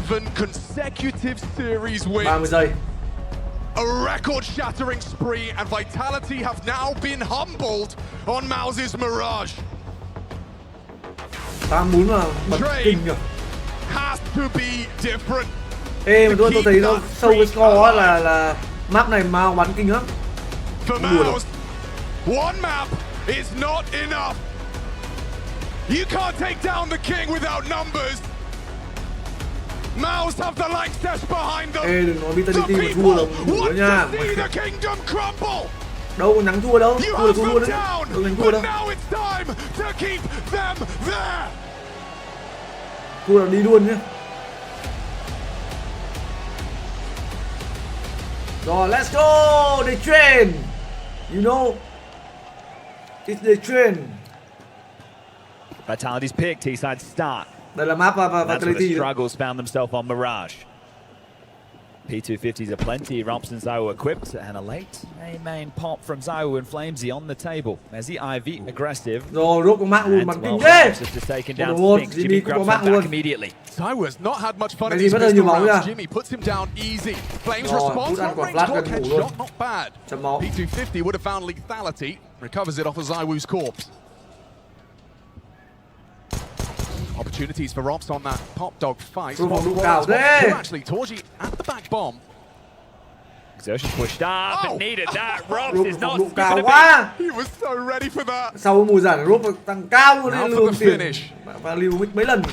11 consecutive series wins. 30 giây. A record-shattering spree, and Vitality have now been humbled on Mouz's Mirage. Ta muốn là bật kinh nhỉ. Has to be different. Ê mà tôi thấy nó sâu cái score là map này Mouz bắn kinh lắm. For Mouz, one map is not enough. You can't take down the king without numbers. Mouz have the Lanxess behind them. Ê đừng nói Vitality mà thua là ngủ nha. Đâu có nhắn thua đâu, thua là thua đấy. Đâu nhắn thua đâu. Thua là đi luôn nhá. Rồi let's go, the train. You know, it's the train. Vitality's pick, T-side start. Đây là map và That's where the Vitality. struggles found themselves on Mirage. P250s are plenty. Romps and Zao equipped, and a late main pop from Zao and Flamesy on the table. Mezzy IV aggressive. Rồi rốt có mạng luôn bắn kinh thế. Jimmy cũng có mạng luôn. Zao has not had much fun in Mezzy these mất hơi nhiều pistol máu nha. rounds. Jimmy puts him down easy. Flames Rồi, response, ăn quả long flash range gần ngủ headshot, luôn. not bad. Chấm máu. P250 would have found lethality. Recovers it off of Zywoo's corpse. Opportunities for Rops on that pop dog fight. Actually, Torji at the back bomb. Exertion pushed up and needed that. Rops is not cao quá. He was so ready for that. Sau mùa giải Rops tăng cao luôn lên lương tiền và lưu mấy lần.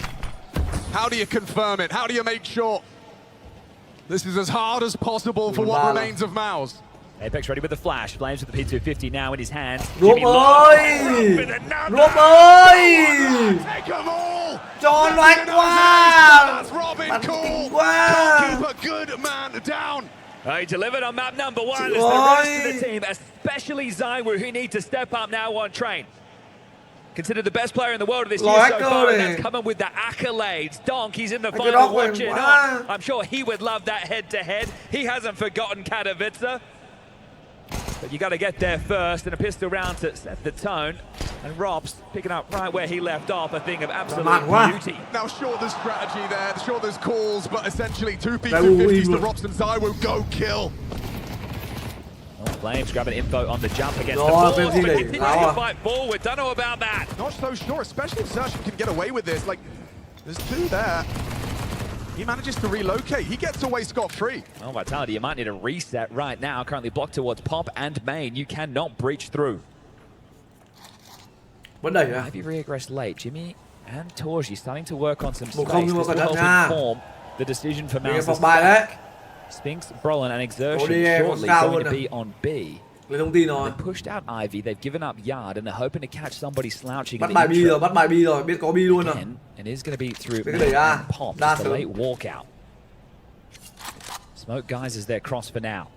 How do you confirm it? How do you make sure this is as hard as possible for what remains of Mouz? Apex ready with the flash. Flames with the P250 now in his hands. Rops ơi! Rops ơi! Cho loạt quá! Bắn kinh quá! He delivered on map number 1 as the rest of the team, especially Zywoo, who need to step up now on train. Considered the best player in the world of this year so far, and that's coming with the accolades. Donk, he's in the final watching on. I'm sure he would love that head-to-head. He hasn't forgotten Katowice. But you got to get there first, and a pistol round to set the tone. And Robs picking up right where he left off, a thing of absolute beauty. Now, sure, there's strategy there, sure, there's calls, but essentially two P250s to Robs and Zywoo go kill. Flames grabbing info on the jump against the force, but continuing to fight forward. Don't know about that. Not so sure, especially if Sershin can get away with this. Like, there's two there. He manages to relocate. He gets away scot-free. Well, Vitality, you might need a reset right now. Currently blocked towards Pop and Main. You cannot breach through. Maybe regress late. Jimmy and Torji starting to work on some space. This will help inform the decision for Mouz. Spinks, Brolin and Exertion shortly going to be on B. They pushed out Ivy, they've given up Yard, and they're hoping to catch somebody slouching in the intro. Bắt bài B rồi, biết có B luôn rồi. And it's going to be through Pop, just a late walkout. Smoke guys is their cross for now.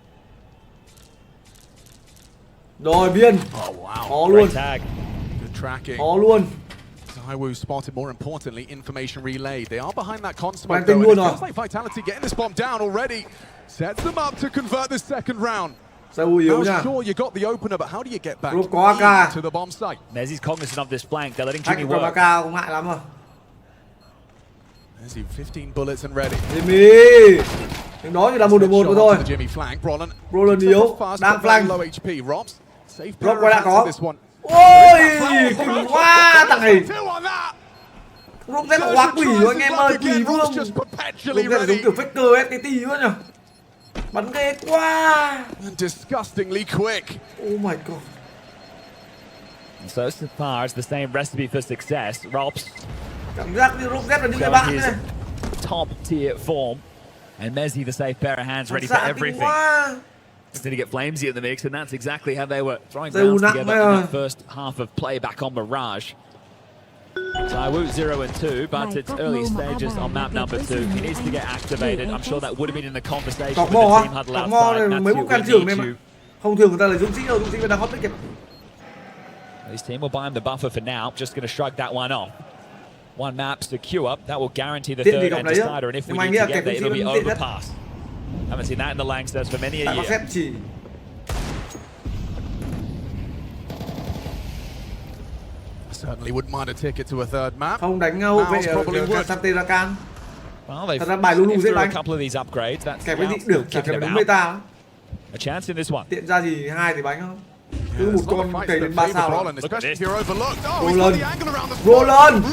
Rồi biên. Khó luôn. Tag. Good tracking. Khó luôn. Zywoo spotted, more importantly, information relayed. They are behind that con smoke though, and it feels like Vitality getting this bomb down already. Sets them up to convert this second round. Now, sure, you got the opener, but how do you get back to the bomb site? Mezzy's cognizant of this flank. They're letting Jimmy work. Mezzy, 15 bullets and ready. Jimmy! Đừng nói như là 1-1 thôi. Brolin yếu, đang flank. Rob quay lại có. Ôi, kinh quá thằng này. Rob rất là quá quỷ rồi anh em ơi, kỳ vương. Rob rất là giống kiểu faker FKT quá nhỉ. Bắn ghê quá. Disgustingly quick. Oh my god. So far, it's the same recipe for success. Robs. Cảm giác như Rob rất là những cái bạn này. Top tier form. And Mezzy, the safe pair of hands, ready for everything. Just need to get Flamesy in the mix, and that's exactly how they were throwing rounds together in that first half of play back on Mirage. Zywoo 0 and 2, but it's early stages on map number 2. He needs to get activated. I'm sure that would have been in the conversation with the team huddle outside. Matthew, we need you. Không thường người ta là Dũng Sĩ đâu, Dũng Sĩ vẫn đang hot ticket. His team will buy him the buffer for now. Just going to shrug that one off. One map secure, that will guarantee the third end decider, and if we need to get there, it'll be overpass. Haven't seen that in the Lanxess for many a year. Certainly wouldn't mind a ticket to a third map. Không đánh hậu vệ Sante ra can. Thật ra bài luôn luôn dễ đánh. Kèm cái được chỉ kèm đúng meta. A chance in this one. Tiện ra gì hai thì bánh không? Cứ một con cày đến 3 sao. Roland.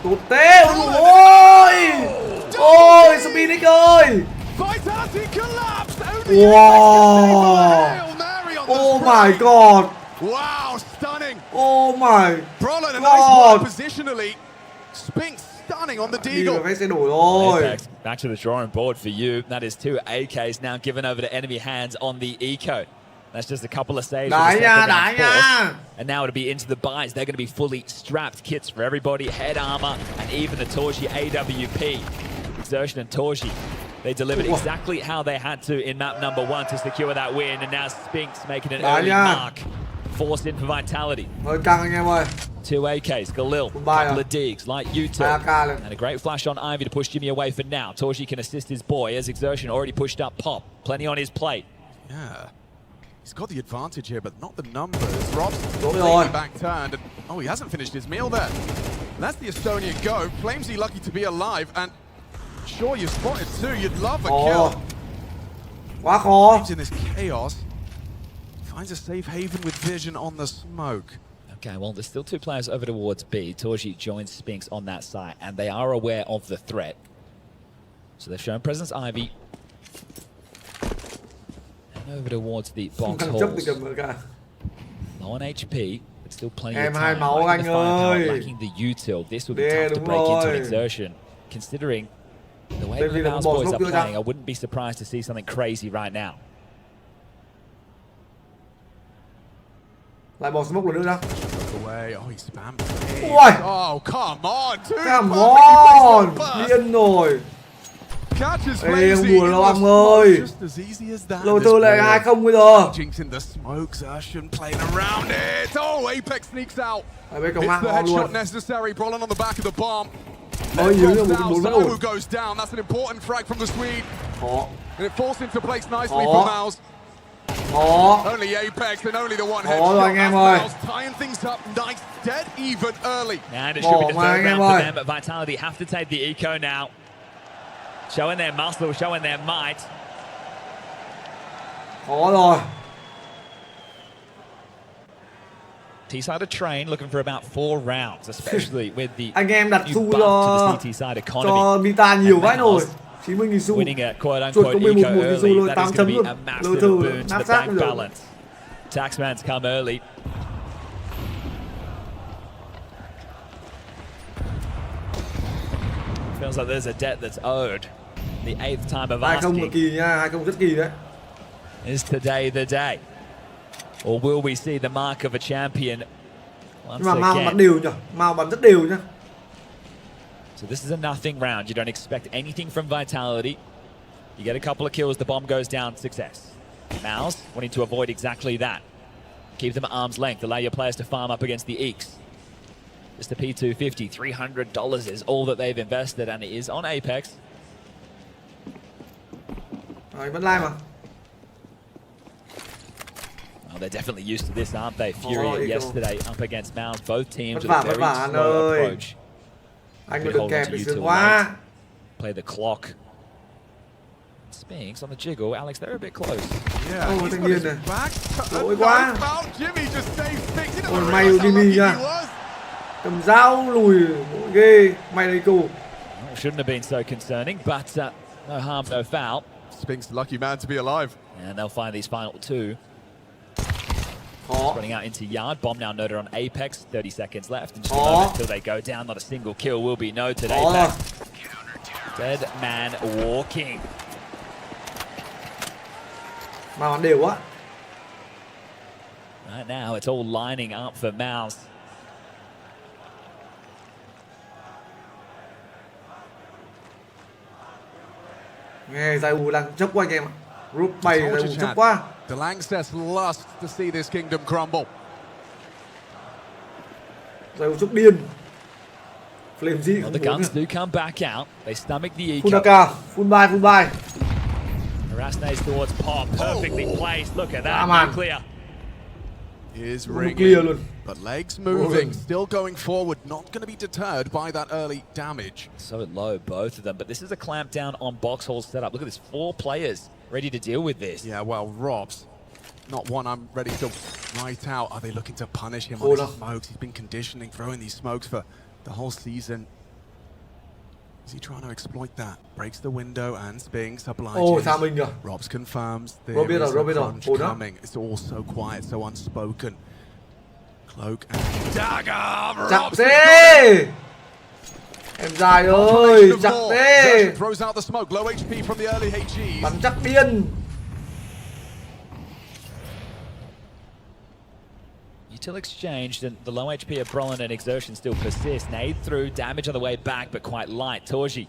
Tụt té. Ôi. Ôi, Spinix ơi. Wow. Oh my god. Wow, stunning. Oh my god. Positionally, Spinks stunning on the deagle. Phải sẽ đổi rồi. Back to the drawing board for you. That is 2 AKs now given over to enemy hands on the eco. That's just a couple of saves. And now it'll be into the buys. They're going to be fully strapped kits for everybody, head armor, and even the Torji AWP. Exertion and Torji, they delivered exactly how they had to in map number 1 to secure that win. And now Spinks making an early mark. Forced in for Vitality. Hơi căng anh em ơi. 2 AKs, Galil, couple of digs like you two. And a great flash on Ivy to push Jimmy away for now. Torji can assist his boy as Exertion already pushed up Pop. Plenty on his plate. Yeah. He's got the advantage here, but not the numbers. Rob's completely back turned, and he hasn't finished his meal there. And that's the Estonian go. Flamesy lucky to be alive, and sure you spotted too. You'd love a kill. Quá khó. In this chaos, finds a safe haven with vision on the smoke. Okay, well, there's still 2 players over towards B. Torji joins Spinks on that side, and they are aware of the threat. So they've shown presence Ivy. Over towards the box holes. Low on HP, but still plenty of time. Lacking the util. This would be tough to break into an Exertion. Considering the way the Mouse boys are playing, I wouldn't be surprised to see something crazy right now. Lại bỏ smoke nữa ra. Away. Oh, he spammed. Ôi. Oh, come on. Come on. Điên rồi. Ê, không đùa đâu ông ơi. Lôi tôi lại 2-0 bây giờ. Bây giờ mang họ luôn. Ôi, yếu như một cái 4 vẫn ổn. Khó. Khó rồi anh em ơi. Bỏ mà anh em ơi. Vitality have to take the eco now. Showing their muscle, showing their might. Khó rồi. T-side of train looking for about 4 rounds, especially with the anh em đặt xu cho Vita nhiều vãi nồi. 90.000 xu. Winning a quote-unquote eco early, that is going to be a massive boon to the bank balance. Taxman's come early. Feels like there's a debt that's owed. The 8th time of asking. 2-0 kỳ nha, 2-0 rất kỳ đấy. Is today the day? Or will we see the mark of a champion once Nhưng mà Mao again? bắn đều nhỉ? Mao bắn rất đều nhá. So this is a nothing round. You don't expect anything from Vitality. You get a couple of kills, the bomb goes down, success. Mouz wanting to avoid exactly that. Keep them at arm's length, allow your players to farm up against the Eeks. Just a P250, $300 is all that they've invested, and it is on Apex. Rồi, vẫn live mà. Well, they're definitely used to this, aren't they? Fury yesterday up against Mouz. Both teams with a very slow approach. Anh đừng kẹp bị sướng quá. Play the clock. Spinks on the jiggle. Alex, they're a bit close. Yeah, he's got his back. Lỗi quá. Jimmy just stays fixed. Ôi may Jimmy nha. Cầm dao lùi ghê. May đây cô. Shouldn't have been so concerning, but no harm, no foul. Spinks, lucky man to be alive. And they'll find these final 2. Running out into yard. Bomb now noted on Apex. 30 seconds left. And just a moment until they go down. Not a single kill will be noted. Apex. Dead man walking. Mà bắn đều quá. Right now, it's all lining up for Mouz. Nghe Giải đang chốc quá anh em ạ. Group 7 Giải chốc quá. The Langsters lust to see this kingdom crumble. Giải chốc điên. Flame gì Well, the guns do come back out. They stomach the eco. Funaka, full buy. Rasnes towards Pop, perfectly placed. Look at that, nuclear. Is ringing. Clear luôn. But legs moving, still going forward, not going to be deterred by that early damage. So low, both of them, but this is a clamp down on Boxhall's setup. Look at this, 4 players ready to deal with this. Yeah, well, Robs, not one I'm ready to write out. Are they looking to punish him on his smokes? He's been conditioning, throwing these smokes for the whole season. Is he trying to exploit that? Breaks the window and spings, obliges. Robs confirms there is a crunch coming. It's all so quiet, so unspoken. Cloak and dagger. Chặt đi! Em dài ơi, chặt đi! Throws out the smoke, low HP from the early HGs. Bắn chắc điên. Util exchanged, and the low HP of Brolin and Exertion still persists. Nade through, damage on the way back, but quite light. Torji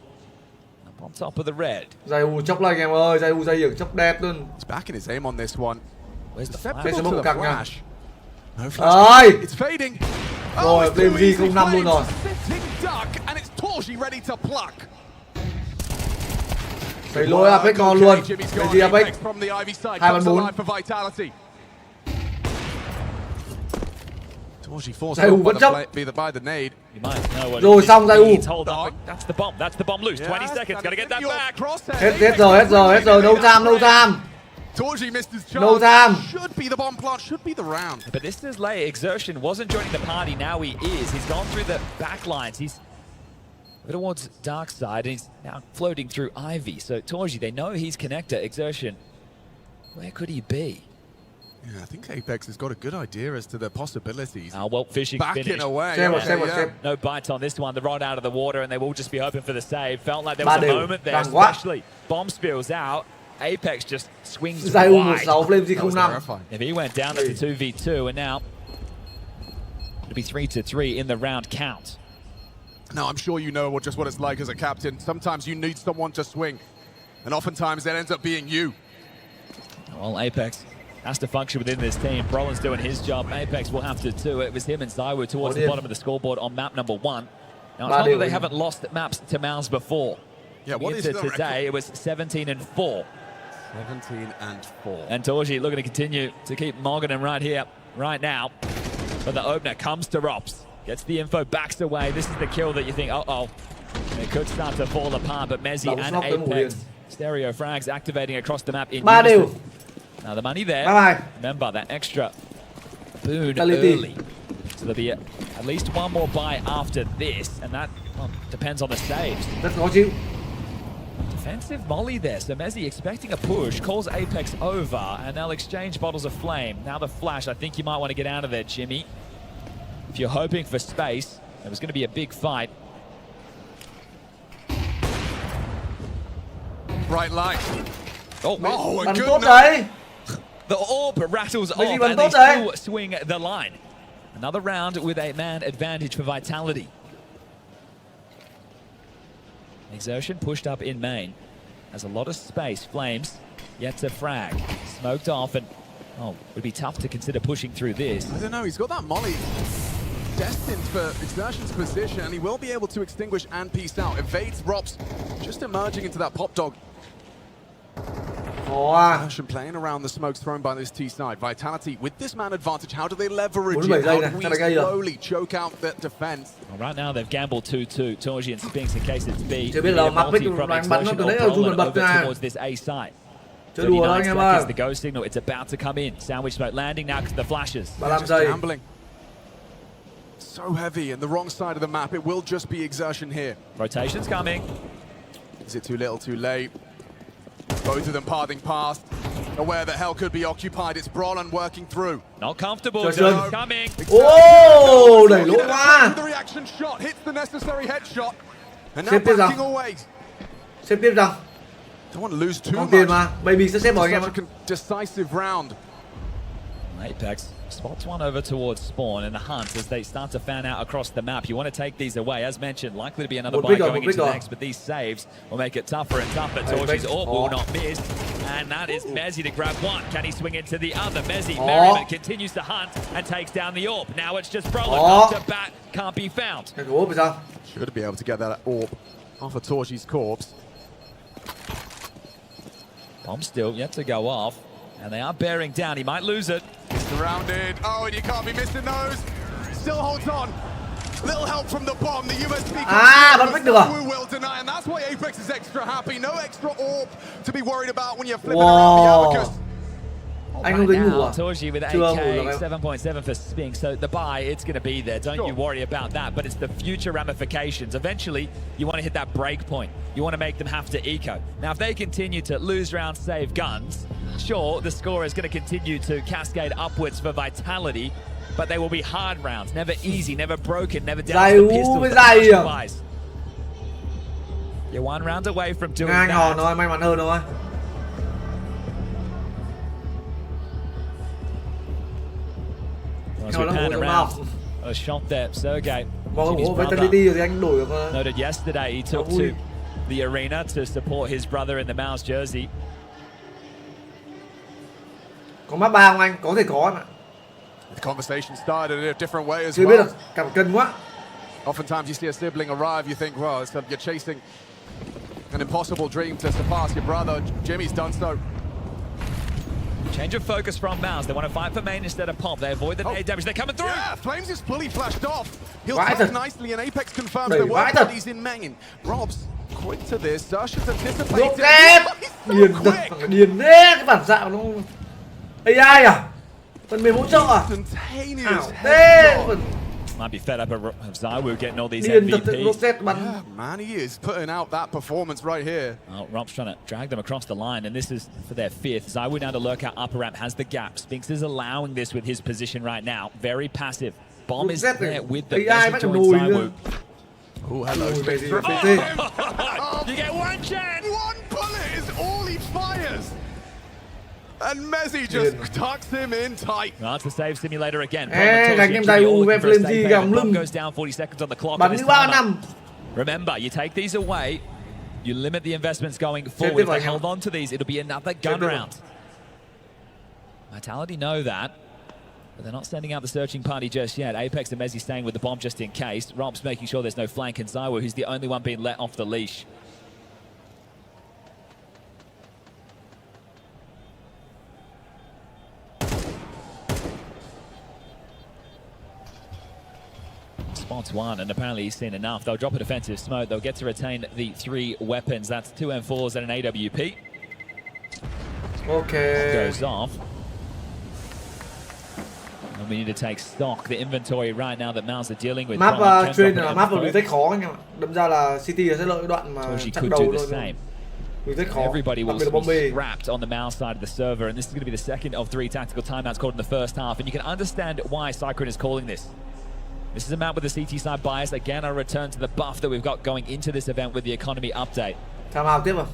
up on top of the red. Zayu chốc lên em ơi, Zayu dây dựng chốc đẹp luôn. He's backing his aim on this one. Where's the Susceptible to the flash? No flash. Ơi! It's fading. Rồi, lên V05 luôn rồi. Duck, and it's Torji ready to pluck. Phải lôi Apex ngon luôn. Cái gì Apex? 2-4. Zayu vẫn chốc. Rồi xong Zayu. That's the bomb. That's the bomb loose. 20 seconds. Gotta get that back. Hết rồi. No time. Torji missed his chance. No time. Should be the bomb plant. Should be the round. But this is late. Exertion wasn't joining the party. Now he is. He's gone through the back lines. He's towards dark side, and he's now floating through Ivy. So Torji, they know he's connector. Exertion, where could he be? Yeah, I think Apex has got a good idea as to the possibilities. Well, fishing backing finished. Away. No bites on this one. The rod out of the water, and they will just be hoping for the save. Felt like there was a moment there, especially bomb spills out. Apex just swings wide. If he went down, that's a 2v2, and now it'll be 3-3 in the round count. Now, I'm sure you know just what it's like as a captain. Sometimes you need someone to swing, and oftentimes that ends up being you. Well, Apex has to function within this team. Brolin's doing his job. Apex will have to too. It was him and Zayu towards the bottom of the scoreboard on map number 1. Now, it's not that they haven't lost maps to Mouz before. Yeah, what is today? It was 17-4. 17-4. And Torji looking to continue to keep mogging him right here, right now. But the opener comes to Robs. Gets the info, backs away. This is the kill that you think, uh-oh. It could start to fall apart, but Mezzi and Apex. Stereo frags activating across the map in unison. Now the money there. Remember, that extra boon early. So there'll be at least one more buy after this, and that depends on the saves. Defensive molly there, so Mezzi expecting a push, calls Apex over, and they'll exchange bottles of flame. Now the flash, I think you might want to get out of there, Jimmy. If you're hoping for space, it was going to be a big fight. Bright light. Oh, good. The orb rattles off, and they still swing the line. Another round with a man advantage for Vitality. Exertion pushed up in main. Has a lot of space. Flames yet to frag. Smoked off, and would be tough to consider pushing through this. I don't know, he's got that molly destined for Exertion's position, and he will be able to extinguish and peace out. Evades Robs, just emerging into that pop dog. Exertion playing around the smokes thrown by this T side. Vitality with this man advantage, how do they leverage it? How do we slowly choke out that defense? Well, right now they've gambled 2-2. Torji and Spinks in case it's B. Towards this A side. 39 seconds, the go signal. It's about to come in. Sandwich smoke landing now because the flashes. Just gambling. So heavy and the wrong side of the map. It will just be Exertion here. Rotation's coming. Is it too little, too late? Both of them pathing past. Aware that hell could be occupied. It's Brolin working through. Not comfortable. Coming. Oh, đẩy lỗ qua. The reaction shot hits the necessary headshot. And now backing away. Xếp tiếp rằng. Don't want to lose too much. Tiền mà. Baby sẽ xếp bỏ anh em. Decisive round. Apex spots one over towards spawn in the hunt as they start to fan out across the map. You want to take these away. As mentioned, likely to be another buy going into next, but these saves will make it tougher and tougher. Torji's orb will not miss, and that is Mezzi to grab one. Can he swing into the other? Mezzi, Merriman continues to hunt and takes down the orb. Now it's just Brolin up to bat, can't be found. Should be able to get that orb off of Torji's corpse. Bomb still yet to go off. And they are bearing down. He might lose it. Surrounded. Oh, and you can't be missing those. still holds on. Little help from the bomb. The USP vẫn fix được à? will deny, and that's why Apex is extra happy. No extra orb to be worried about when you're flipping around the abacus. Anh không tính ngủ à? Told you with AK 7.7 for Spink, so the buy, it's going to be there. Don't you worry about that. But it's the future ramifications. Eventually, you want to hit that break point. You want to make them have to eco. Now, if they continue to lose rounds, save guns, sure, the score is going to continue to cascade upwards for vitality. But they will be hard rounds, never easy, never broken, never down to the pistols. You're 1 round away from doing that. Ngon thôi, may mắn hơn thôi. As we pan around, a shot there, Sergey. Noted yesterday he took to the arena to support his brother in the Mouz jersey. Có map 3 không anh? Có thể có mà. The conversation started in a different way as well. Cảm cân quá. Oftentimes you see a sibling arrive, you think, well, you're chasing an impossible dream to surpass your brother. Jimmy's done so. Change of focus from Mouz. They want to fight for main instead of pop. They avoid the nade damage. They're coming through. Yeah, Flames is fully flashed off. He'll tuck nicely, and Apex confirms there were bodies in main. Rob's quick to this. Sergeant's anticipating. Điền thế, cái bản dạng nó AI à? Phần mềm hỗ trợ à? Might be fed up of Zywu getting all these MVPs. Yeah, man, he is putting out that performance right here. Oh, Rob's trying to drag them across the line, and this is for their 5th. Zywu now to lurk out upper ramp, has the gap. Spinks is allowing this with his position right now. Very passive. Bomb is there with the message join Zywu. Oh, hello. You get 1 chance. 1 bullet is all he fires. And Messi just tucks him in tight. Well, it's the save simulator again. Bomb goes down 40 seconds on the clock. Remember, you take these away, you limit the investments going forward. If they held on to these, it'll be another gun round. Vitality know that, but they're not sending out the searching party just yet. Apex and Messi staying with the bomb just in case. Rob's making sure there's no flank, and Zywu, who's the only one being let off the leash. Spots 1, and apparently he's seen enough. They'll drop a defensive smoke. They'll get to retain the 3 weapons. That's 2 M4s and an AWP. Okay. Goes off. And we need to take stock. The inventory right now that Mouz are dealing with. Map trên là map retake khó anh em ạ. Đâm ra là City sẽ lợi đoạn mà chặn đầu thôi. Everybody will be scrapped on the Mouz side of the server, and this is going to be the second of 3 tactical timeouts called in the first half. And you can understand why Cyclone is calling this. This is a map with the CT side bias. Again, I'll return to the buff that we've got going into this event with the economy update.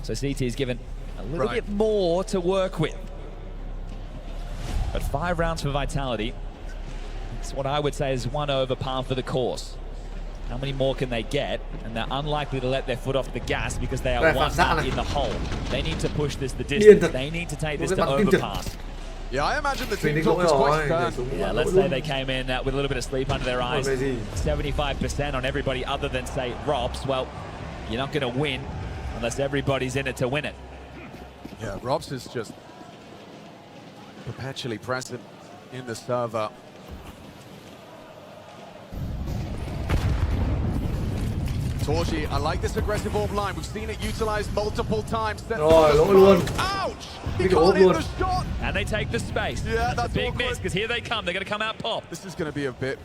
So CT is given a little bit more to work with. But 5 rounds for Vitality. It's what I would say is 1 over par for the course. How many more can they get? And they're unlikely to let their foot off the gas because they are 1 up in the hole. They need to push this the distance. They need to take this to overpass. Yeah, I imagine the team talk is quite stern. Yeah, let's say they came in with a little bit of sleep under their eyes. 75% on everybody other than, say, Robs. Well, you're not going to win unless everybody's in it to win it. Yeah, Robs is just perpetually present in the server. Torji, I like this aggressive orb line. We've seen it utilized multiple times. Ouch! He can't hit the shot! And they take the space. Yeah, that's a big miss, because here they come. They're going to come out pop. This is going to be a bit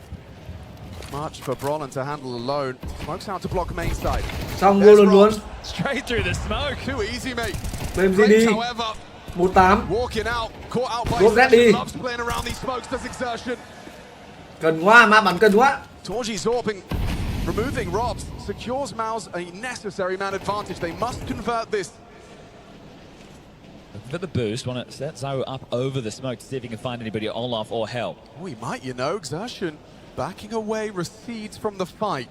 much for Brolin to handle alone. Smokes out to block main side. Straight through the smoke. Too easy, mate. Flames, however, 18. walking out, caught out by loves playing around these smokes, does exertion. Cần quá, map bắn cần quá. Torji's orbing, removing Robs, secures Mouz a necessary man advantage. They must convert this. For the boost, want to set Zywu up over the smoke to see if he can find anybody, Olaf or Hell. Oh, he might, you know. Exertion backing away, recedes from the fight.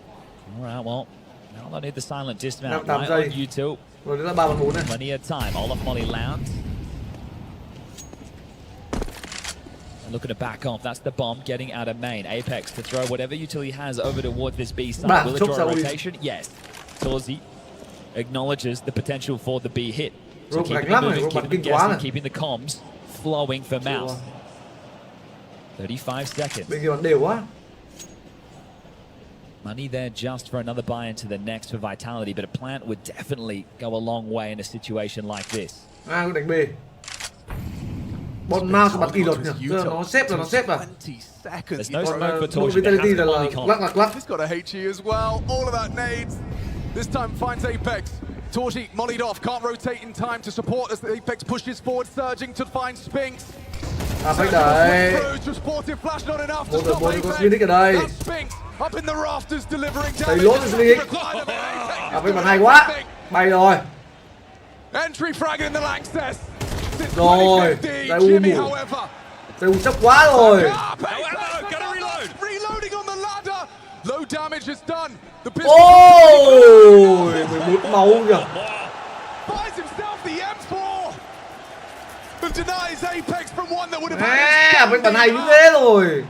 All right, well, now they need the silent dismount. Right on you two. Plenty of time. Olaf Molly lands. Looking to back off. That's the bomb getting out of main. Apex to throw whatever utility he has over towards this B side. Will it draw a rotation? Yes. Torzi acknowledges the potential for the B hit. So keeping it moving, keeping it guessing, keeping the comms flowing for Mouz. 35 seconds. Money there just for another buy into the next for Vitality, but a plant would definitely go a long way in a situation like this. Quyết đánh B. Bọn Mouz bật kỷ luật nhỉ? Nó xếp rồi, nó xếp à? There's no smoke for Torch. Vitality là lắc. He's got a HE as well. All of that nades. This time finds Apex. Torji mollied off, can't rotate in time to support as the Apex pushes forward, surging to find Spinks. Apex đấy. Một rồi, có Phoenix ở đây. Up in the rafters delivering damage. Lốt rồi Phoenix. Apex bắn hay quá. Bay rồi. Entry frag in the Langsess. Rồi, Giải U mù chấp quá rồi. Reloading on the ladder. Low damage is done. Ôi, 11 máu kìa. Finds himself the M4. But denies Apex from one that would have Apex bắn hay như thế rồi.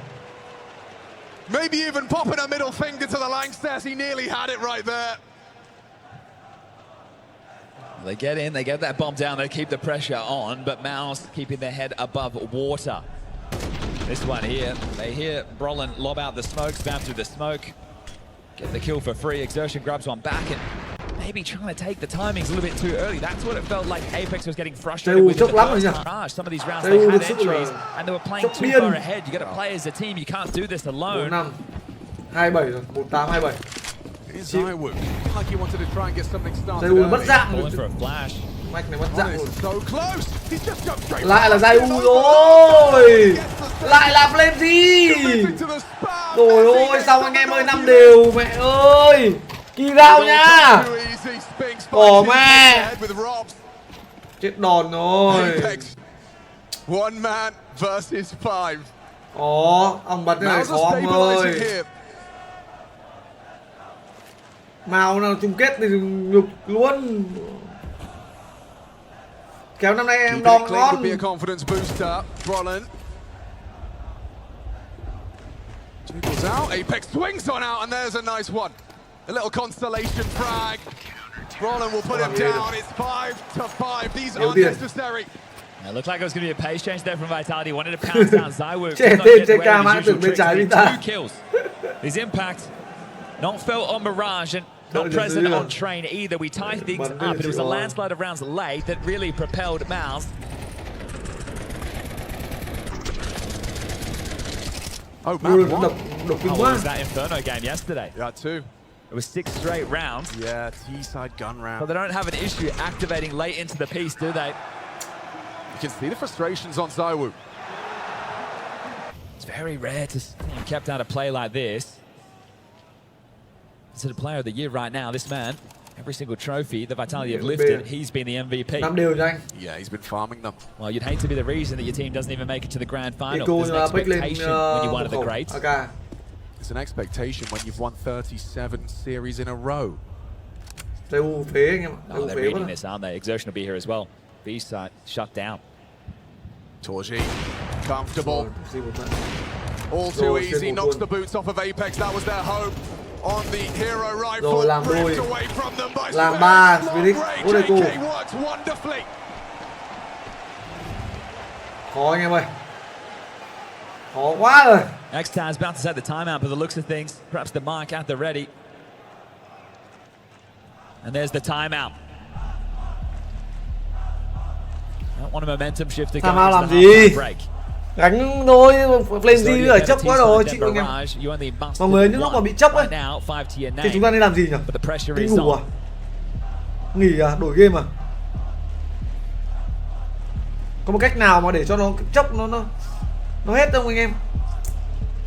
Maybe even popping a middle finger to the Langsess. He nearly had it right there. They get in, they get that bomb down, they keep the pressure on, but Mouz keeping their head above water. This one here, they hear Brolin lob out the smoke, spam through the smoke, get the kill for free. Exertion grabs one back and maybe trying to take the timings a little bit too early. That's what it felt like Apex was getting frustrated with. Some of these rounds they had entries and they were playing too far ahead. You got to play as a team, you can't do this alone. 27 rồi, 18 27. Like he wanted to try and get something started. Giải U mất dạng. Mạch này mất dạng rồi. Lại là Giải U rồi. Lại là flame gì? Trời ơi, xong anh em ơi, 5 đều mẹ ơi. Kỳ gạo nha. Bỏ mẹ. Chết đòn rồi. One man versus 5. Ồ, ông bật cái này khó ông ơi. Màu nào chung kết thì nhục luôn. Kéo năm nay em đòn ngon. Jiggles out, Apex swings on out, and there's a nice one. A little constellation frag. Brolin will put him down. It's 5-5. These are unnecessary. It looked like it was going to be a pace change there from Vitality. Wanted to pounce down Zywoo. Two kills. These impacts not felt on Mirage and not present on Train either. We tied things up. It was a landslide of rounds late that really propelled Mouz. Oh, man, what was that Inferno game yesterday? Yeah, two. It was 6 straight rounds. Yeah, T-side gun round. But they don't have an issue activating late into the piece, do they? You can see the frustrations on Zywoo. It's very rare to see him kept out of play like this. Considered player of the year right now, this man. Every single trophy the Vitality have lifted, he's been the MVP. Yeah, he's been farming them. Well, you'd hate to be the reason that your team doesn't even make it to the grand final. There's an expectation when you're one of the greats. It's an expectation when you've won 37 series in a row. Oh, they're reading this, aren't they? Exertion will be here as well. B-side shut down. Torji, comfortable. All too easy, knocks the boots off of Apex. That was their hope. On the hero rifle, ripped away from them by Spinks. JK works wonderfully. Khó anh em ơi. Khó quá rồi. X-Taz about to set the timeout, but the looks of things, perhaps the mark at the ready. And there's the timeout. Don't want a momentum shift to go into the half break. Gánh thôi, flame gì ở chấp quá rồi, chịu anh em. Mọi người những lúc mà bị chấp ấy, thì chúng ta nên làm gì nhỉ? Đi ngủ à? Nghỉ à? Đổi game à? Có một cách nào mà để cho nó chấp nó hết không anh em?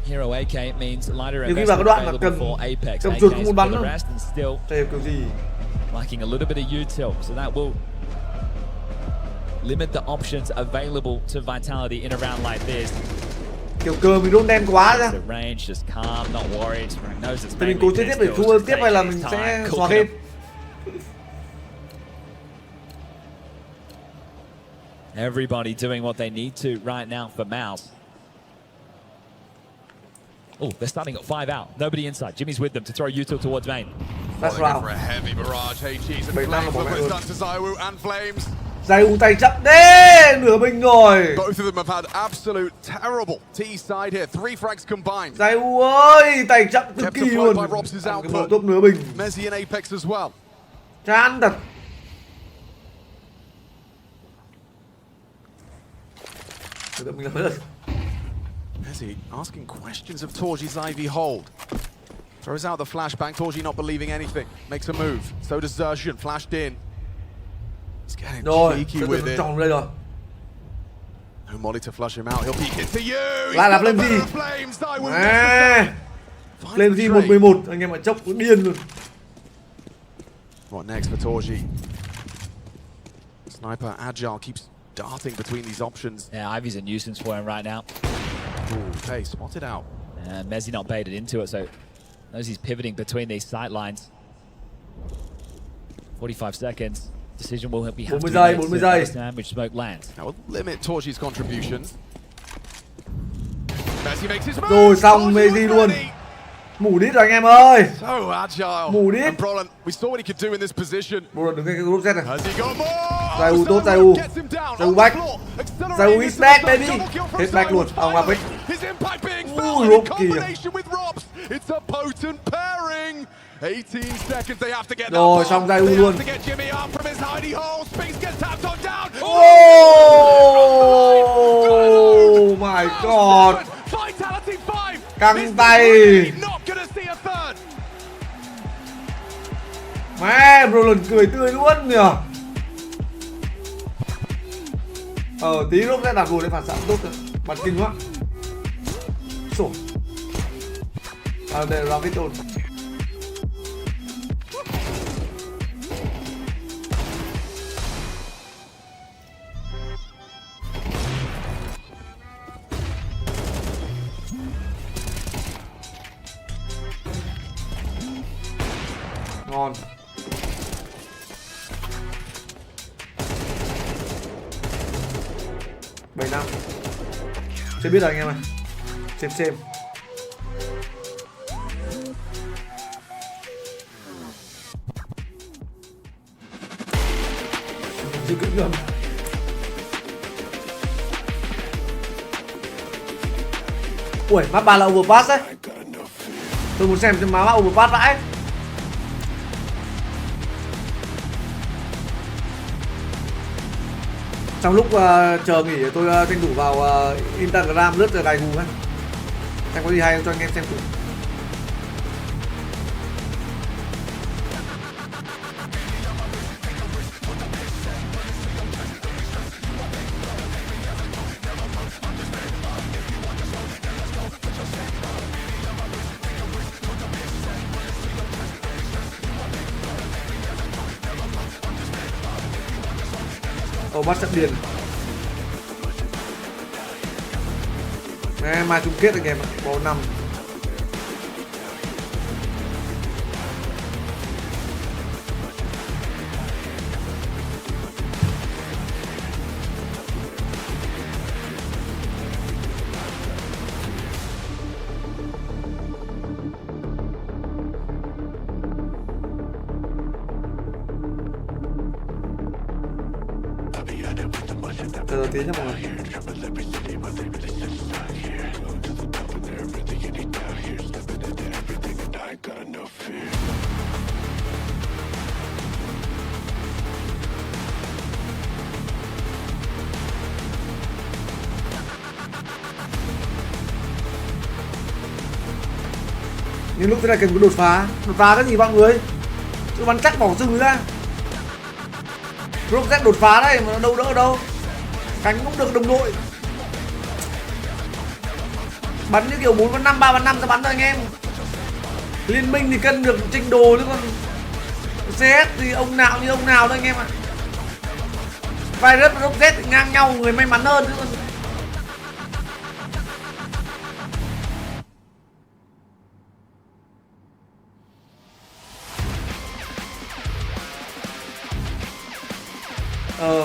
Nhiều khi vào cái đoạn mà cần cầm chuột không muốn bắn đâu. Xem kiểu gì. Lacking a little bit of util, so that will limit the options available to Vitality in a round like this. Kiểu cờ mình rôn đen quá ra. The range just calm, not worried. Thì mình cố chơi tiếp để thua tiếp hay là mình sẽ xóa game. Everybody doing what they need to right now for Mouz. Oh, they're starting at 5 out. Nobody inside. Jimmy's with them to throw util towards main. That's right. For a heavy barrage, HGs and Flames. Look what it's done to Zywoo and Flames. Giải U tay chậm đê, nửa bình rồi. Both of them have had absolute terrible T side here. 3 frags combined. Giải U ơi, tay chậm cực kỳ luôn. Cái bóng top nửa bình. Messi and Apex as well. Chán thật. Mình làm Messi asking questions of Torji's Ivy hold. Throws out the flashbang. Torji not believing anything. Makes a move. So does Zertian. Flashed in. He's getting cheeky with it. Đây rồi. No molly to flush him out. He'll peek into you. Lại là Flame gì? Flame gì 1-11. Anh em mà chốc cũng điên luôn. What next for Torji? Sniper agile keeps darting between these options. Yeah, Ivy's a nuisance for him right now. Ooh, okay, spotted out. And Messi not baited into it, so knows he's pivoting between these sight lines. 45 seconds. Decision will be have to be made which smoke lands. That will limit Torji's contributions. Messi makes his move. Rồi xong Messi luôn. Mù đít rồi anh em ơi. So agile. Mù đít. And Brolin, we saw what he could do in this position. Brolin đứng ngay cái group Z này. Has he got more? Giải U tốt, Giải U. Giải U back. Giải U is back baby. Hết back luôn. Ông làm ấy. Ui, combination with Robs. It's a potent pairing. 18 seconds they have to get. Rồi xong Giải U luôn. Oh my god. Căng tay. Mẹ, Brolin cười tươi luôn nhỉ. Tí lúc sẽ đặt vùi để phản xạ tốt rồi. Bắn kinh quá. Sổ. Để ra cái tồn. Ngon. Bảy năm. Chưa biết rồi anh em ơi. Xem. Chưa cứ ngầm. Ui, map 3 là overpass đấy. Tôi muốn xem map overpass vãi. Trong lúc chờ nghỉ tôi tranh thủ vào Instagram lướt đài gù ấy. Xem có gì hay không cho anh em xem cùng. Bắt sắp điên. Mai chung kết anh em ạ, bóng 5. Chờ tí nha mọi người. Những lúc thế này cần có đột phá cái gì mọi người? Cứ bắn cắt bỏ rừng ra. Rocket đột phá đây mà đâu đỡ đâu. Cánh cũng được đồng đội. Bắn như kiểu 4-5, 3-5 ra bắn thôi anh em. Liên minh thì cân được trình đồ chứ còn CS thì ông nào như ông nào thôi anh em ạ. Virus và Rocket ngang nhau, người may mắn hơn chứ còn.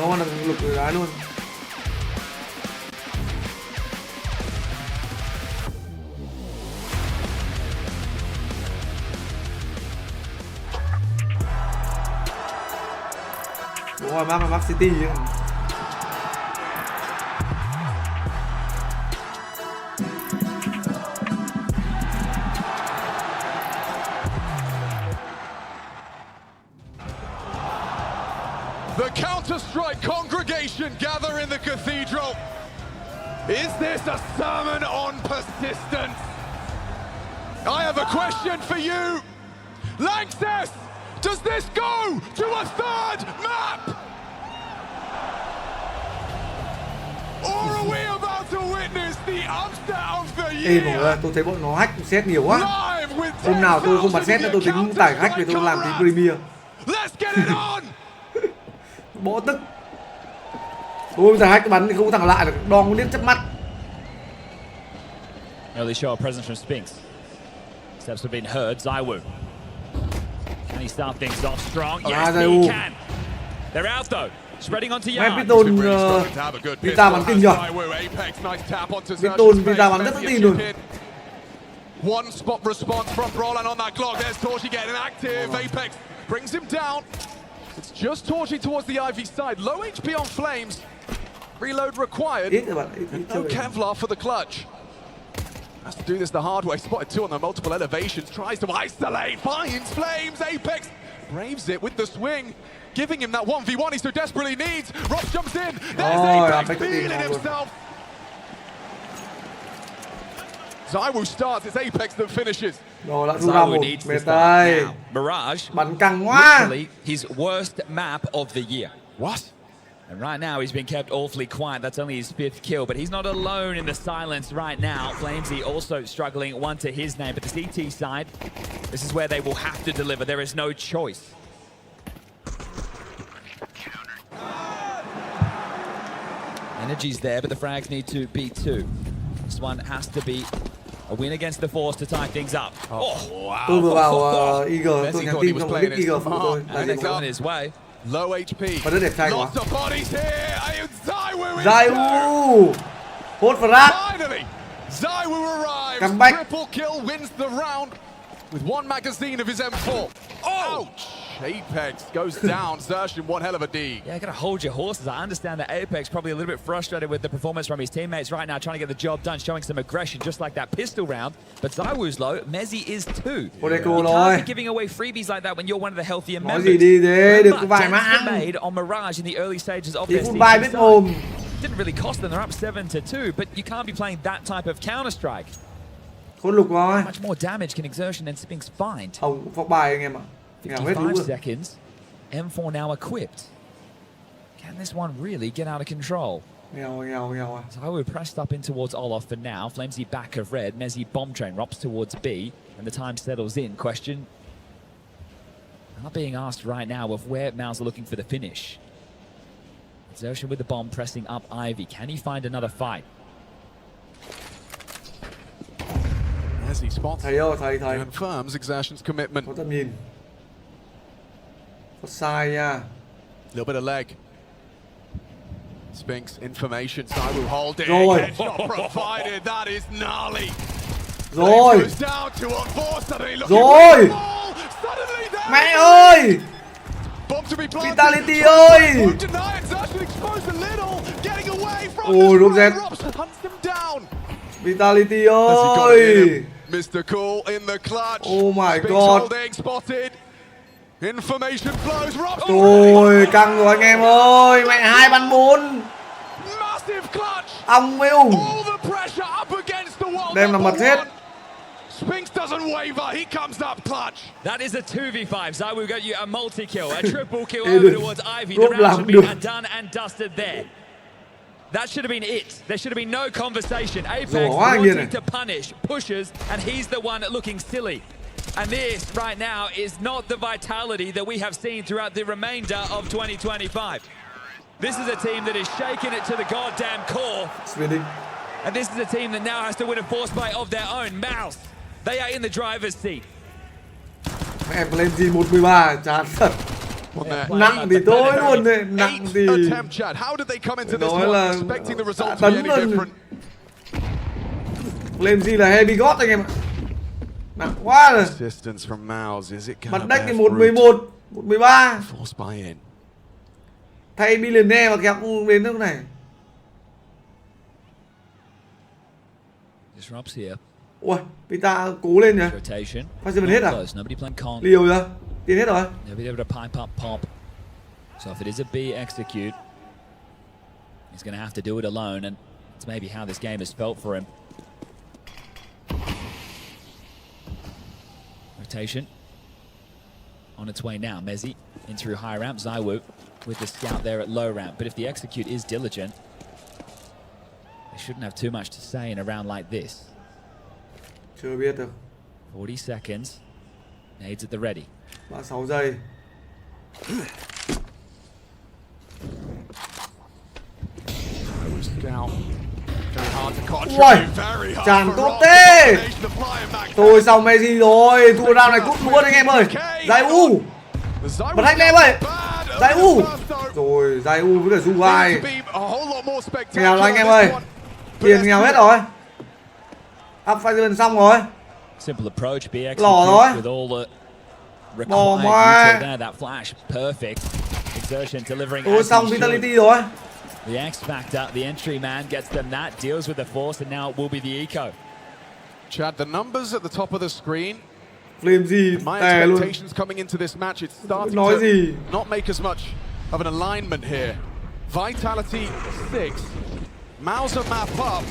Không là lục người gái luôn. Đúng rồi, Mark City ấy. The Counter-Strike congregation gather in the cathedral. Is this a sermon on persistence? I have a question for you. Lanxess, does this go to a third map? Or are we about to witness the upset of the year? Ê mà tôi thấy bọn nó hack set nhiều quá. Hôm nào tôi không bật set nữa tôi tính tải hack để tôi làm tí Premier. Let's get it on. Bỏ tức. Tôi tải hack bắn thì không có thằng lại được, đòn có điếc chớp mắt. Early show of presence from Spinks. Steps have been heard. Zaiwu. Can he start things off strong? Yes, he can. They're out though. Spreading onto Yard. Piton Vita bắn kinh rồi. Piton Vita bắn rất tự tin luôn. One spot response from Brolan on that clock. There's Torchy getting active. Apex brings him down. It's just Torchy towards the Ivy side. Low HP on Flames. Reload required. No Kevlar for the clutch. Has to do this the hard way. Spotted two on the multiple elevations. Tries to isolate. Finds Flames. Apex braves it with the swing. Giving him that 1v1 he so desperately needs. Ross jumps in. There's Apex feeling himself. Zaiwu starts. It's Apex that finishes. Rồi đã thu ra một mệt tay. Mirage. Bắn căng quá. Literally his worst map of the year. What? And right now he's been kept awfully quiet. That's only his 5th kill, but he's not alone in the silence right now. Flamesy also struggling, one to his name, but the CT side, this is where they will have to deliver. There is no choice. Energy's there, but the frags need to be 2. This one has to be a win against the Force to tie things up. Oh, wow. Tôi vừa vào Eagle, tôi nhắn tin không biết Eagle phụ tôi. And it's on his way. Low HP. Và rất đẹp trai quá. Lots of bodies here. Zaiwu. Hốt frag. Finally, Zaiwu arrives. Comeback. Triple kill wins the round with one magazine of his M4. Ouch! Apex goes down. Zertian, one hell of a D. Yeah, gotta hold your horses. I understand that Apex probably a little bit frustrated with the performance from his teammates right now, trying to get the job done, showing some aggression, just like that pistol round. But Zaiwu's low. Mezzi is 2. You can't be giving away freebies like that when you're one of the healthier members. Nói gì đi thế, được có vài má ăn. Made on Mirage in the early stages of their vài biết mồm. Didn't really cost them. They're up 7-2, but you can't be playing that type of counter-strike. Khốn lục rồi. Much more damage can Exertion and Spinks find. Không, phọc bài anh em ạ. 55 seconds. M4 now equipped. Can this one really get out of control? Nghèo à. So we're pressed up in towards Olof for now. Flamesy back of red. Mezzi bomb train drops towards B. And the time settles in. Question not being asked right now of where Mouz are looking for the finish. Exertion with the bomb pressing up Ivy. Can he find another fight? As he spots, thầy ơi, thầy. Confirms Exertion's commitment. Có tầm nhìn. Có sai nha. Little bit of leg. Spinks information. Zaiwu holding. Rồi. Headshot provided. That is gnarly. Rồi. Rồi. Mẹ ơi. Vitality ơi. Ôi đúng rồi. Vitality ơi. Mr. Cool in the clutch. Oh my god. Spotted. Information flows. Rồi căng rồi anh em ơi. Mẹ 2 bắn 4. Massive clutch. Ông Mouz. All the pressure up against the wall. Đem là mật hết. Spinks doesn't waver. He comes up clutch. That is a 2v5. Zaiwu got you a multi-kill, a triple kill over towards Ivy. The round should be done and dusted there. That should have been it. There should have been no conversation. Apex wanting to punish, pushes, and he's the one looking silly. And this right now is not the vitality that we have seen throughout the remainder of 2025. This is a team that is shaking it to the goddamn core. Spinning. And this is a team that now has to win a force play of their own. Mouz, they are in the driver's seat. Em lên gì 1-13 chán thật. Nặng thì thôi luôn đấy, nặng thì nói là tấn luôn. Lên gì là heavy god anh em ạ. Nặng quá rồi. Bật deck thì 1-11, 1-13. Thay billionaire mà kéo đến nước này. Ui, Pita cố lên nhỉ. Phát sinh hết à? Liều rồi. Tiến hết rồi. So if it is a B execute, he's going to have to do it alone, and it's maybe how this game has felt for him. Rotation on its way now. Mezzi in through high ramp. Zaiwu with the scout there at low ramp. But if the execute is diligent, they shouldn't have too much to say in a round like this. Chưa biết đâu. 40 seconds. Nades at the ready. 36 giây. Ui, chàng tốt thế. Tôi xong Messi rồi, thua round này cút luôn anh em ơi. Giải U. Bật anh em ơi. Giải U. Rồi, Giải U với cả Du ai. Nghèo rồi anh em ơi. Tiền nghèo hết rồi. Up xong rồi. Lỏ rồi. Bỏ mà. Ôi xong Vitality rồi. The X factor, the entry man gets them that, deals with the force, and now it will be the eco. Chad, the numbers at the top of the screen. Flame gì? My expectations coming into this match, it's starting to not make as much of an alignment here. Vitality 6, Mouz at map up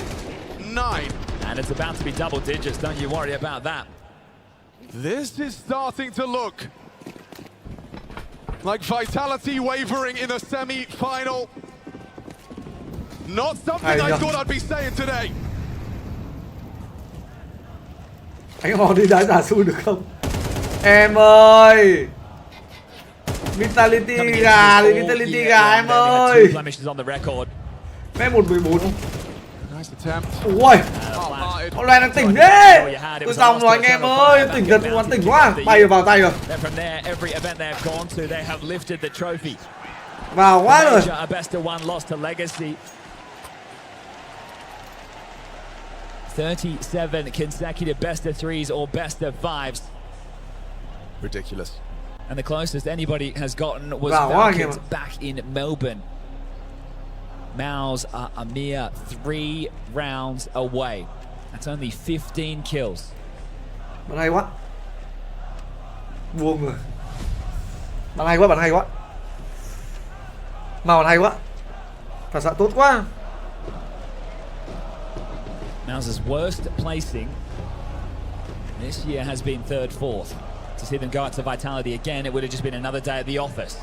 9. And it's about to be double digits, don't you worry about that. This is starting to look like Vitality wavering in a semi-final. Not something I thought I'd be saying today. Anh họ đi đá giả xu được không? Em ơi. Vitality gà thì Vitality gà em ơi. Mẹ 1-14. Ui. Con loài đang tỉnh đấy. Tôi xong rồi anh em ơi. Tỉnh thật, còn tỉnh quá. Bay vào tay rồi. Vào quá rồi. 37 consecutive best of threes or best of fives. Ridiculous. And the closest anybody has gotten was Falcons back in Melbourne. Mouz are a mere 3 rounds away. That's only 15 kills. Bạn hay quá. Buông rồi. Bạn hay quá, bạn hay quá. Mà bạn hay quá. Phản xạ tốt quá. Mouz's worst placing this year has been 3rd, 4th. To see them go out to Vitality again, it would have just been another day at the office.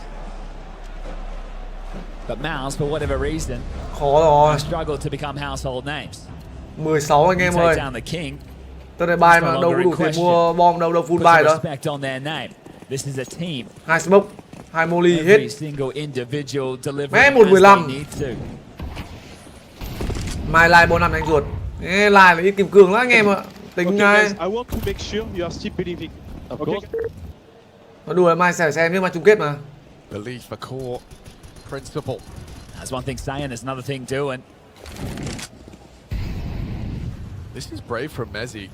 But Mouz, for whatever reason, khó struggled to become household names. 16 anh em ơi. Tôi đây bài mà đâu có đủ tiền mua bom đâu full buy đó. This is a team. 2 smoke, 2 molly hết. Mẹ 1-15. Mai live bonus anh ruột. Live là ít kim cương lắm anh em ạ. Tính ngay. Nó đùa mai sẽ xem nhưng mà chung kết mà. Belief a core principle. That's one thing saying, there's another thing doing. This is brave from Mezzi.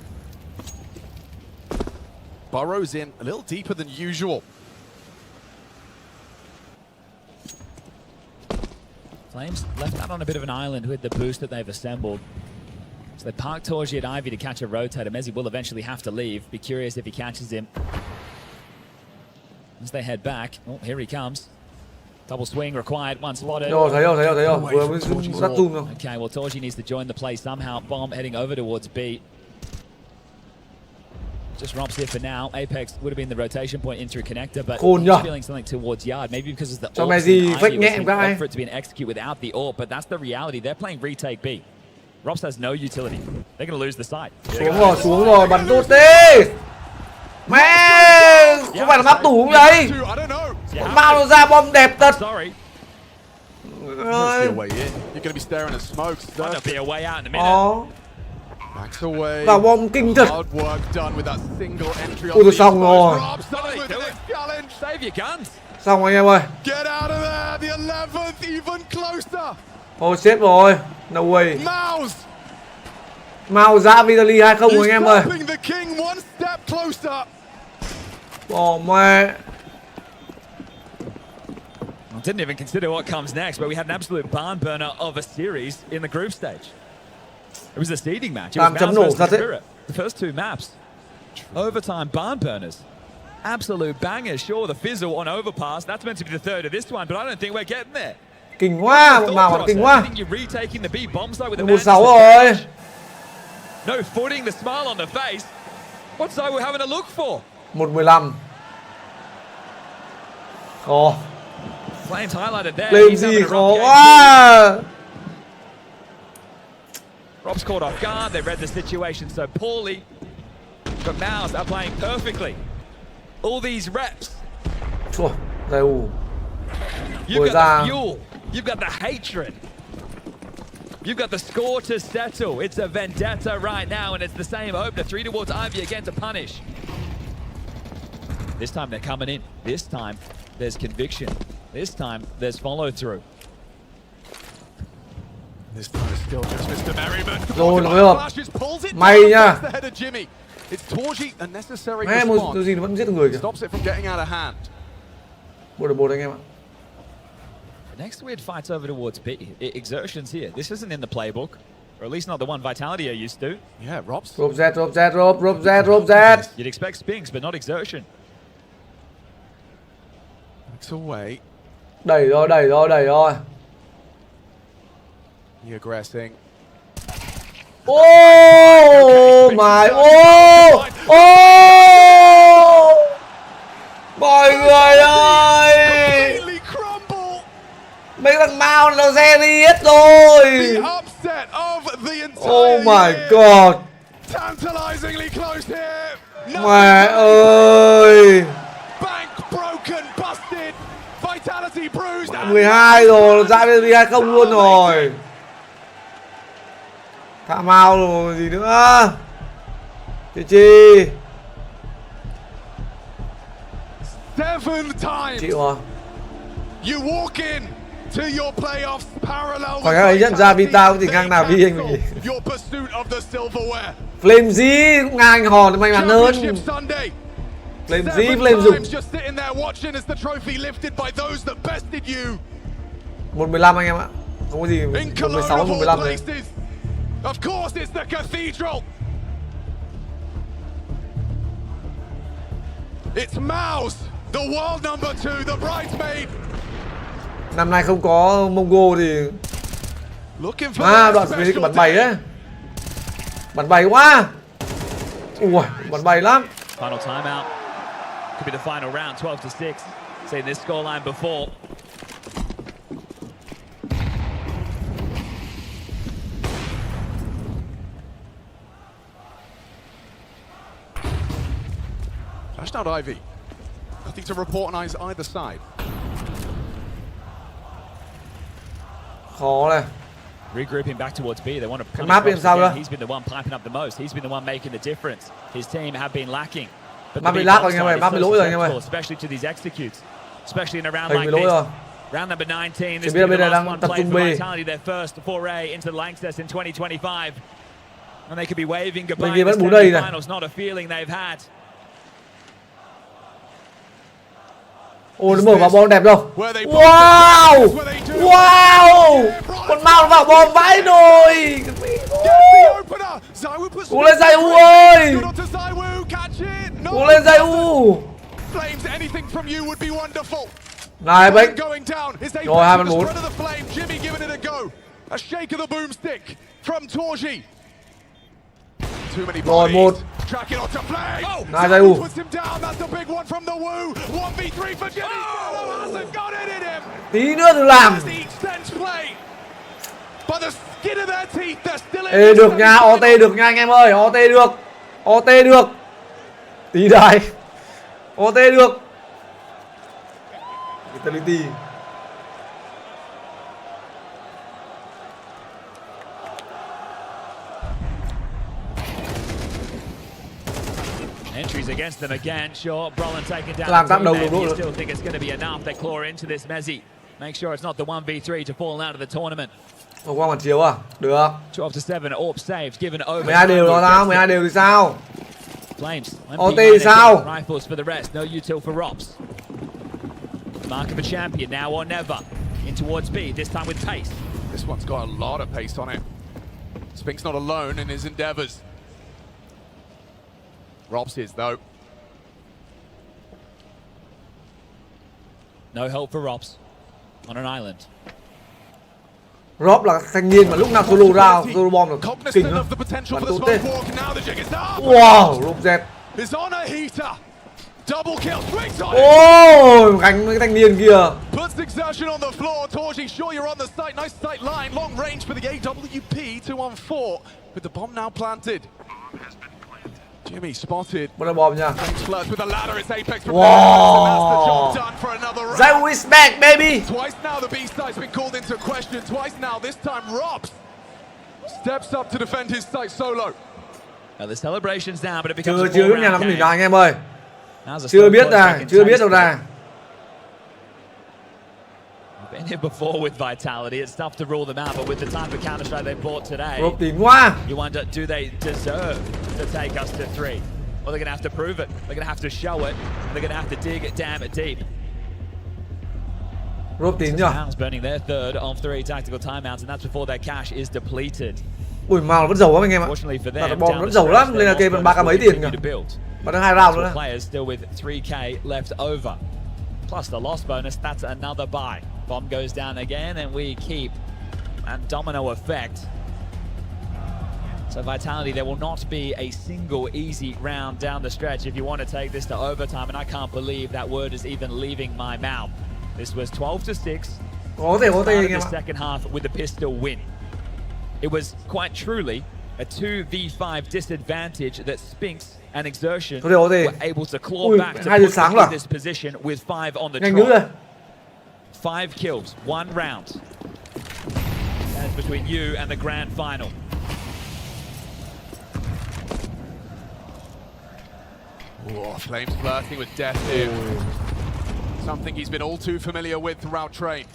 Burrows in a little deeper than usual. Flames left out on a bit of an island with the boost that they've assembled. So they park Torji at Ivy to catch a rotator. Mezzi will eventually have to leave. Be curious if he catches him. As they head back, oh, here he comes. Double swing required, one spotted. Thấy rồi. Okay, well, Torji needs to join the play somehow. Bomb heading over towards B. Just romps here for now. Apex would have been the rotation point in through connector, but he's feeling something towards yard. Maybe because it's the AWP. Ivy was for it to be an execute without the AWP, but that's the reality. They're playing retake B. Rops has no utility. They're going to lose the side. Xuống rồi, bắn tốt đi. Mẹ, không phải là map tủ không vậy? Mau nó ra bom đẹp thật. Và bom kinh thật. Ui tôi xong rồi. Xong anh em ơi. Ôi chết rồi. No way. Mouz ra Vitaly 2-0 anh em ơi. Bỏ mẹ. didn't even consider what comes next, but we had an absolute barn burner of a series in the group stage. It was a seeding match. It was Mouz versus Spirit. The first two maps, overtime barn burners. Absolute bangers. Sure, the fizzle on overpass. That's meant to be the third of this one, but I don't think we're getting there. Kinh quá, một màu mà kinh quá. 1-6 rồi. No footing, the smile on the face. What's Zywoo having to look for? 1-15. Khó. Flames highlighted there. Lên gì khó quá. Rob's caught off guard. They read the situation so poorly. But Mouz are playing perfectly. All these reps. Trời, Zywoo. You've got the fuel. You've got the hatred. You've got the score to settle. It's a vendetta right now, and it's the same opener. 3 towards Ivy again to punish. This time they're coming in. This time there's conviction. This time there's follow through. This time it's still just Mr. Merriman. Rồi rồi. May nha. It's Torji unnecessary response. Một gì nó vẫn giết được người kìa. Stops it from getting out of hand. Một anh em ạ. The next weird fight's over towards B. Exertions here. This isn't in the playbook, or at least not the one Vitality are used to. Yeah, Robs. Rob Z. You'd expect Spinks, but not exertion. Backs away. Đẩy rồi. He aggressing. Oh my, mọi người ơi, mấy thằng Mouz nó xe đi hết rồi. Oh my god. Mẹ ơi. 12 rồi, ra bên 2-0 luôn rồi. Thả Mouz rồi gì nữa. Chi. Chịu rồi. Khỏi các ấy nhận ra Vita cũng chỉ ngang nào Vi anh mình. Flame gì cũng ngang anh hòn thì may mắn hơn. Flame dùng. 1-15 anh em ạ. Không có gì 1-16, 1-15 này. Of course it's the cathedral. It's Mouz, the world number 2, the bridesmaid. Năm nay không có Mongo thì đoạn phía cái bắn bày đấy. Bắn bày quá. Ui, bắn bày lắm. Final timeout. Could be the final round, 12-6. Seen this scoreline before. Flashed out Ivy. Nothing to report on either side. Khó này. Regrouping back towards B. They want to punish Map Robs again. He's been the one piping up the most. He's been the one making the difference. His team have been lacking. But Map bị lag rồi anh em ơi, map bị lỗi rồi anh em ơi. Especially to these executes. Especially in a round like this. Round number 19. This is the last one played for Vitality, their first foray into the Langsters in 2025. And they could be waving goodbye in the finals. Not a feeling they've had. Ồ, nó mở vào bom đẹp rồi. Wow. Con Mouz vào bom vãi rồi. Cố lên Zywoo ơi. Cố lên Zywoo. Này Bách. Rồi 2-4. Rồi 1. Này Zywoo. Tí nữa thì làm. Ê, được nha, OT được nha anh em ơi, OT được. Tí đây. OT được. Vitality. Entries against them again. Sure, Brolin taken down. Làm tác động được You still think it's going to be enough? They claw into this Mezzi. Make sure it's not the 1v3 to fall out of the tournament. Hôm qua còn chiếu à? Được. 12-7, Orb saved, given over. 12 đều đó sao? 12 đều thì sao? Flames. OT thì sao? Rifles for the rest. No util for Robs. Mark of a champion, now or never. In towards B, this time with pace. This one's got a lot of pace on it. Spink's not alone in his endeavors. Robs is, though. No help for Robs on an island. Rob là thanh niên mà lúc nào solo ra, solo bom là kinh lắm. Bắn tốt tên. Wow, Rob Z. Ôi, gánh cái thanh niên kia. Puts exertion on the floor. Torji, sure you're on the site. Nice sight line. Long range for the AWP. 2-on-4 with the bomb now planted. Jimmy spotted. Một là bom nha. With the ladder, it's Apex. Wow. That is back, baby. Twice now the B site's been called into question. Twice now, this time Robs steps up to defend his site solo. Now the celebrations now, but it becomes chưa lúc nhà nó không đỉnh anh em ơi. Chưa biết đâu ra. Been here before with Vitality. It's tough to rule them out, but with the type of Counter-Strike they brought today, you wonder, do they deserve to take us to 3? Well, they're going to have to prove it. They're going to have to show it. They're going to have to dig it, damn it, deep. Mouz burning their third of 3 tactical timeouts, and that's before their cash is depleted. Ui, Mouz vẫn giàu lắm anh em ạ. Bom vẫn giàu lắm, lên là kê bằng 3 cả mấy tiền kìa. Mà đang 2 round nữa. Players still with 3k left over. Plus the loss bonus, that's another buy. Bomb goes down again, and we keep a domino effect. So Vitality, there will not be a single easy round down the stretch if you want to take this to overtime, and I can't believe that word is even leaving my mouth. This was 12-6. The second half with a pistol win. It was quite truly a 2v5 disadvantage that Spinks and Exertion were able to claw back to put them in this position with 5 on the trot. 5 kills, 1 round. That's between you and the grand final. Oh, Flames flirting with death here. Something he's been all too familiar with throughout train.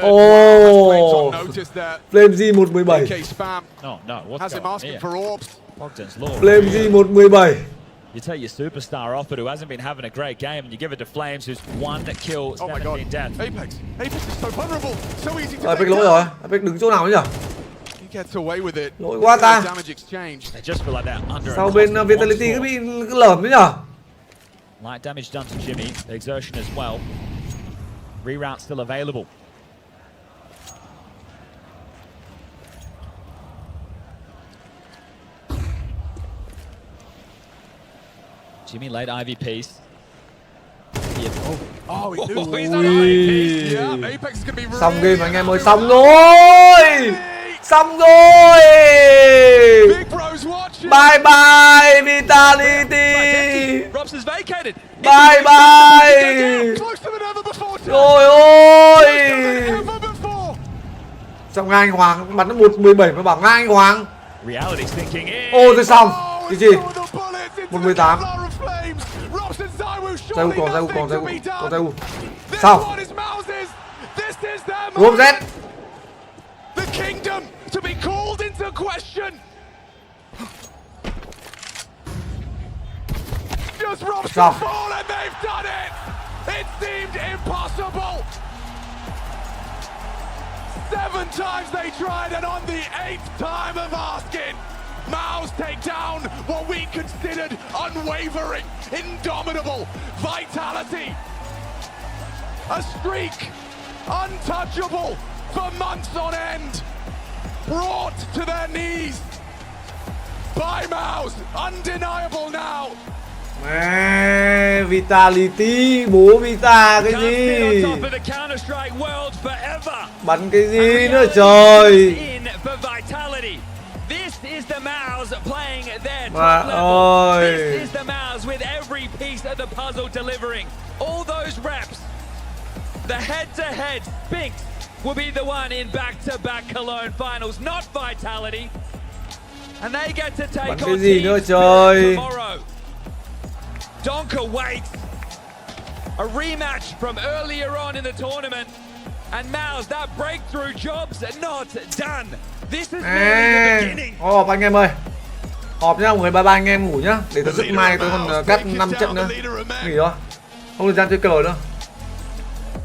Oh, Flames 117. No, what's has him asking for orbs. Flames 117. You take your superstar off it who hasn't been having a great game, and you give it to Flames, who's 1 kill, 17 death. Apex is so vulnerable, so easy to Apex lỗi rồi. Apex đứng chỗ nào nhỉ? He gets away with it. Lỗi quá ta. Sau bên Vitality cứ bị lởm đấy nhở? Light damage done to Jimmy, Exertion as well. Reroute still available. Jimmy late Ivy piece. Oh, he knew he's on Ivy piece. Yeah, Apex is gonna be xong game anh em ơi, xong rồi. Xong rồi. Bye bye Vitality. Robs is vacated. Bye bye. Trời ơi. Xong ngay anh Hoàng bắn nó 117 mà bảo ngay anh Hoàng. Ô thế xong. Cái gì? 118. Giải U. Sao? Rob Z. The kingdom to be called into question. Just Robs to fall, and they've done it. It seemed impossible. 7 times they tried, and on the 8th time of asking, Mouz take down what we considered unwavering, indomitable vitality. A streak untouchable for months on end, brought to their knees by Mouz, undeniable now. Vitality, bố Vita cái gì? Bắn cái gì nữa trời? This is the Mouz playing their top level. This is the Mouz with every piece of the puzzle delivering. All those reps. The head-to-head Spinks will be the one in back-to-back Cologne finals, not Vitality. And they get to take on teams tomorrow. Donker waits. A rematch from earlier on in the tournament. And Mouz, that breakthrough job's not done. This is merely the beginning. Anh em ơi. Họp nhá, mọi người, bye bye anh em ngủ nhá. Để thật sức mai tôi còn cắt 5 trận nữa. Nghỉ thôi. Không được gian chơi cờ nữa.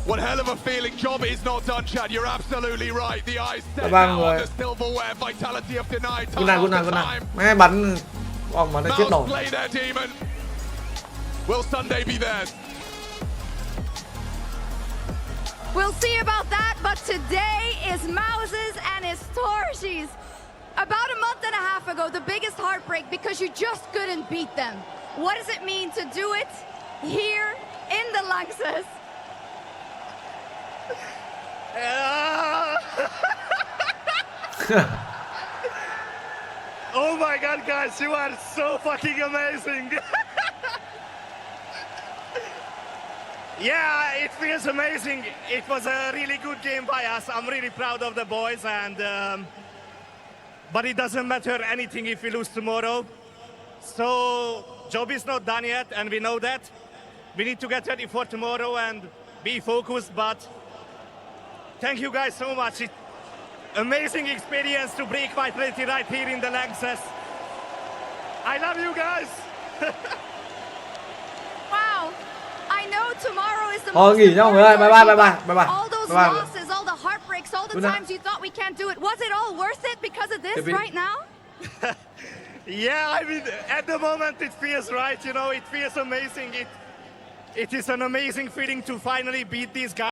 One hell of a feeling. Job is not done, Chad. You're absolutely right. The eyes set bye now mọi on người. the silverware. Vitality of tonight. Good night. Mẹ bắn bom mà nó chết nổi. Play their demon. Will Sunday be theirs? We'll see about that, but today is Mouz's and his Torchies. About a month and a half ago, the biggest heartbreak because you just couldn't beat them. What does it mean to do it here in the Lanxess? Oh my god, guys, you are so fucking amazing. Yeah, it feels amazing. It was a really good game by us. I'm really proud of the boys, and but it doesn't matter anything if we lose tomorrow. So job is not done yet, and we know that. We need to get ready for tomorrow and be focused. But thank you guys so much. It's amazing experience to break vitality right here in the Lanxess. I love you guys. Wow. I know tomorrow is the Thôi most nghỉ nhá mọi người ơi. Bye bye. All those Bye bye. losses, all the heartbreaks, all the times you thought we can't do it. Was it all worth it because of this right now? Yeah, I mean, at the moment it feels right, you know, it feels amazing. It is an amazing feeling to finally beat these guys.